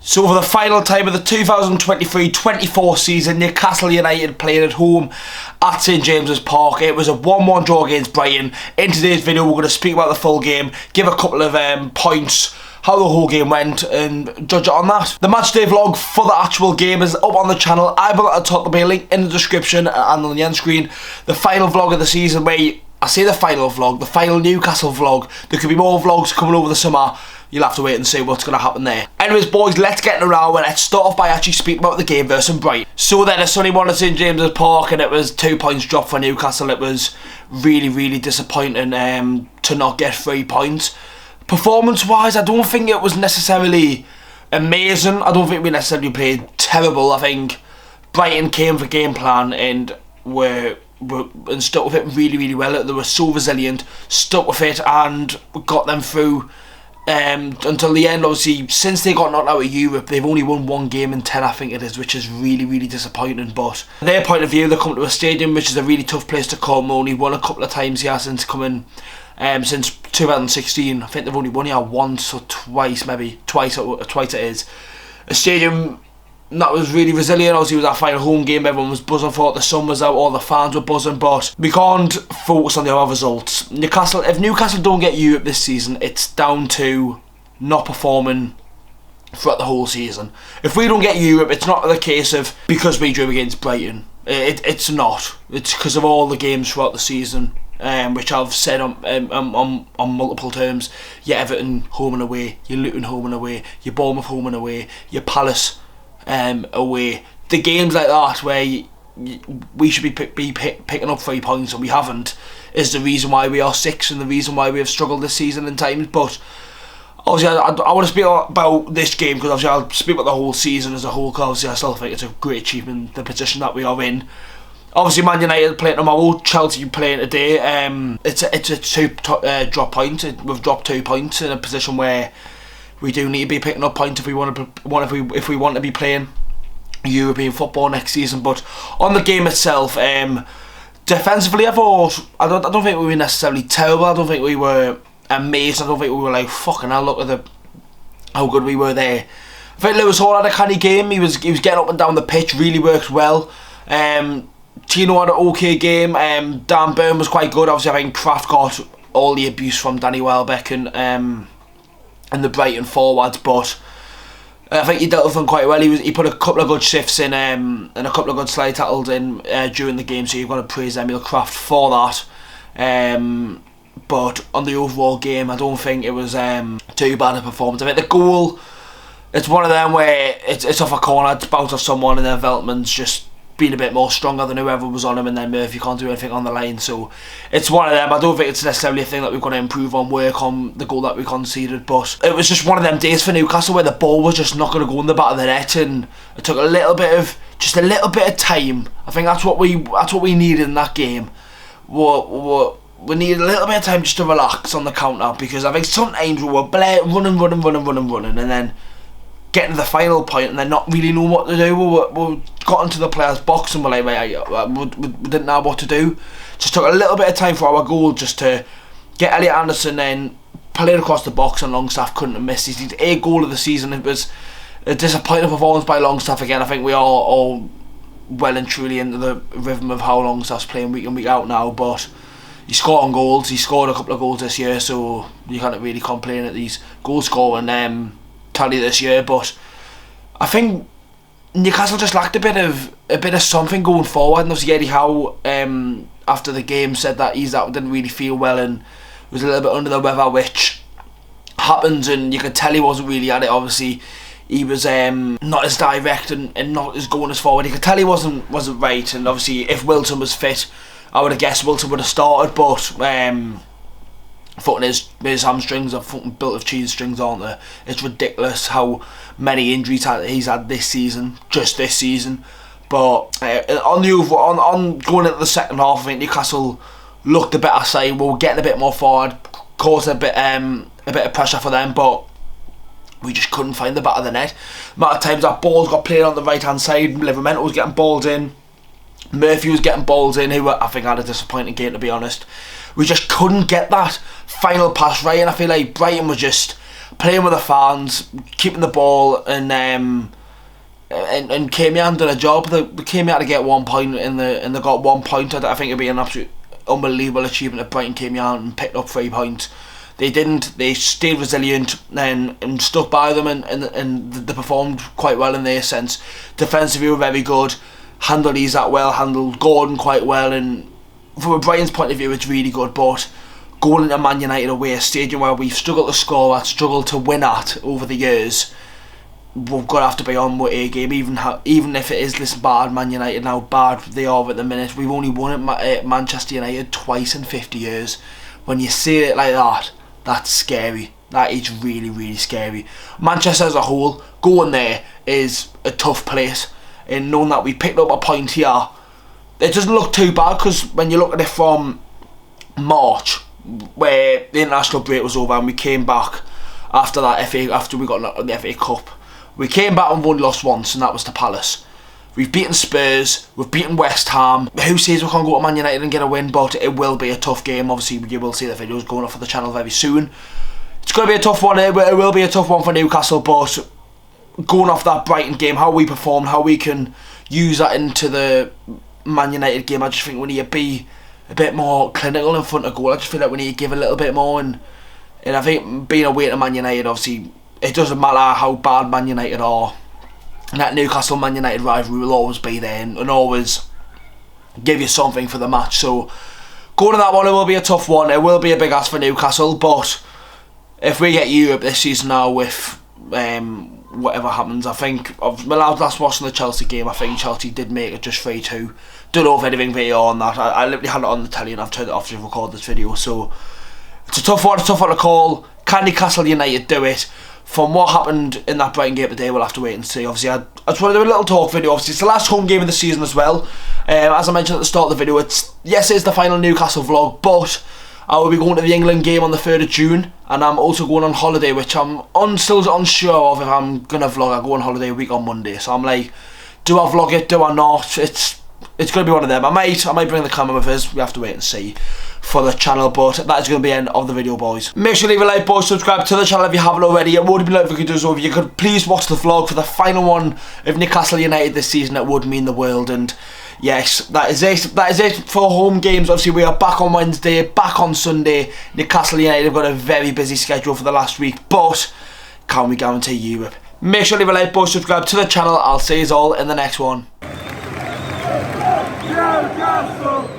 So for the final time of the 2023-24 season, Newcastle United played at home at St James's Park. It was a 1-1 draw against Brighton. In today's video, we're going to speak about the full game, give a couple of points, how the whole game went, and judge it on that. The matchday vlog for the actual game is up on the channel. I will at the top, there'll be a link in the description and on the end screen. The final vlog of the season, where I say the final vlog, the final Newcastle vlog. There could be more vlogs coming over the summer. You'll have to wait and see what's going to happen there. Anyways, boys, let's get in a row and let's start off by actually speaking about the game versus Brighton. So then, a sunny one at St James's Park, and it was 2 points dropped for Newcastle. It was really, really disappointing to not get 3 points. Performance-wise, I don't think it was necessarily amazing. I don't think we necessarily played terrible. I think Brighton came for game plan and and stuck with it really, really well. They were so resilient, stuck with it, and got them through until the end. Obviously, since they got knocked out of Europe, they've only won 1 game in 10, I think it is, which is really, really disappointing. But from their point of view, they come to a stadium which is a really tough place to come. Only won a couple of times here since coming, since 2016. I think they've only won here once or twice, maybe twice it is. A stadium that was really resilient. Obviously, it was our final home game. Everyone was buzzing for it. The sun was out. All the fans were buzzing. But we can't focus on the other results. If Newcastle don't get Europe this season, it's down to not performing throughout the whole season. If we don't get Europe, it's not the case of because we drew against Brighton. It's not. It's because of all the games throughout the season, which I've said on multiple terms. Your Everton home and away, your Luton home and away, your Bournemouth home and away, your Palace away. The games like that where we should be picking up 3 points and we haven't, is the reason why we are 6th and the reason why we have struggled this season in times. But obviously I want to speak about this game, because obviously I'll speak about the whole season as a whole, because obviously I still think it's a great achievement, the position that we are in. Obviously, Man United playing tomorrow, Chelsea playing today. It's a 2 drop point. We've dropped 2 points in a position where we do need to be picking up points if we want to be playing European football next season. But on the game itself, defensively, I don't think we were necessarily terrible. I don't think we were amazing. I don't think we were like, fucking hell, look at how good we were there. I think Lewis Hall had a canny game. He was getting up and down the pitch, really worked well. Tino had an okay game. Dan Burn was quite good. Obviously, I think Kraft got all the abuse from Danny Welbeck and the Brighton forwards, but I think he dealt with them quite well. He put a couple of good shifts in and a couple of good slide tackles in during the game, so you've got to praise Emil Kraft for that. But on the overall game, I don't think it was too bad a performance. I think the goal, it's one of them where it's off a corner, it's bounced off someone, and then Veltman's just been a bit more stronger than whoever was on him, and then Murphy can't do anything on the line. So it's one of them. I don't think it's necessarily a thing that we've got to improve on, work on the goal that we conceded, but it was just one of them days for Newcastle where the ball was just not going to go in the back of the net, and it took a little bit of time. I think that's what we needed in that game. We needed a little bit of time just to relax on the counter, because I think sometimes we were running, and then getting to the final point and then not really knowing what to do. We got into the player's box and we're like, we didn't know what to do. Just took a little bit of time for our goal just to get Elliot Anderson then played across the box, and Longstaff couldn't have missed. He's 8th goal of the season. It was a disappointing performance by Longstaff again. I think we are all well and truly into the rhythm of how Longstaff's playing week in, week out now, but he scored on goals. He scored a couple of goals this year, so you can't really complain at these goal scoring tally this year. But I think Newcastle just lacked a bit of something going forward. And obviously Eddie Howe after the game said that didn't really feel well and was a little bit under the weather, which happens, and you could tell he wasn't really at it. Obviously he was not as direct and not as going as forward. You could tell he wasn't right, and obviously if Wilson was fit, I would have guessed Wilson would have started, but fucking his hamstrings are fucking built of cheese strings, aren't they? It's ridiculous how many injuries he's had this season, just this season. But on going into the second half, I think Newcastle looked a better side. We were getting a bit more forward, caused a bit of pressure for them, but we just couldn't find the back of the net. The amount of times that balls got played on the right hand side, Livermore was getting balls in, Murphy was getting balls in, who I think had a disappointing game, to be honest. We just couldn't get that final pass right, and I feel like Brighton was just playing with the fans, keeping the ball, and came here and done a job. They came here to get 1 point, and they got 1 point. I think it'd be an absolute unbelievable achievement if Brighton came here and picked up 3 points. They didn't. They stayed resilient and stuck by them, and they performed quite well in their sense. Defensively, were very good. Handled Isak well, handled Gordon quite well, and from a Brighton's point of view, it's really good. But going into Man United away, a stadium where we've struggled to score at, struggled to win at over the years, we've got to have to be on with a game, even if it is this bad Man United and how bad they are at the minute. We've only won at Manchester United twice in 50 years. When you see it like that, that's scary. That is really, really scary. Manchester as a whole, going there is a tough place. And knowing that we picked up a point here, it doesn't look too bad, because when you look at it from March, where the international break was over and we came back after we got the FA Cup, we came back and lost once, and that was to Palace. We've beaten Spurs, we've beaten West Ham. Who says we can't go to Man United and get a win? But it will be a tough game. Obviously, you will see the videos going off of the channel very soon. It's going to be a tough one. It will be a tough one for Newcastle, but going off that Brighton game, how we performed, how we can use that into the Man United game, I just think we need to be a bit more clinical in front of goal. I just feel like we need to give a little bit more, and I think being away to Man United, obviously, it doesn't matter how bad Man United are. That Newcastle Man United rivalry will always be there and always give you something for the match. So going to that one, it will be a tough one. It will be a big ask for Newcastle, but if we get Europe this season now with whatever happens, I think, when I was last watching the Chelsea game, I think Chelsea did make it just 3-2. Don't know if anything VAR on that. I literally had it on the telly and I've turned it off to record this video. So it's a tough one to call. Can Newcastle United do it? From what happened in that Brighton game today, we'll have to wait and see. Obviously, I just want to do a little talk video. Obviously, it's the last home game of the season as well. As I mentioned at the start of the video, yes, it's the final Newcastle vlog, but I will be going to the England game on the 3rd of June, and I'm also going on holiday, which I'm still unsure of if I'm going to vlog. I go on holiday a week on Monday, so I'm like, do I vlog it, do I not? It's going to be one of them. I might bring the camera with us. We have to wait and see for the channel, but that is going to be the end of the video, boys. Make sure to leave a like, boys, subscribe to the channel if you haven't already. It would be lovely if you could do so. If you could please watch the vlog for the final one of Newcastle United this season, it would mean the world. And yes, that is it for home games. Obviously, we are back on Wednesday, back on Sunday. Newcastle United have got a very busy schedule for the last week, but can we guarantee Europe? Make sure to leave a like, boys, subscribe to the channel. I'll see you all in the next one. Newcastle!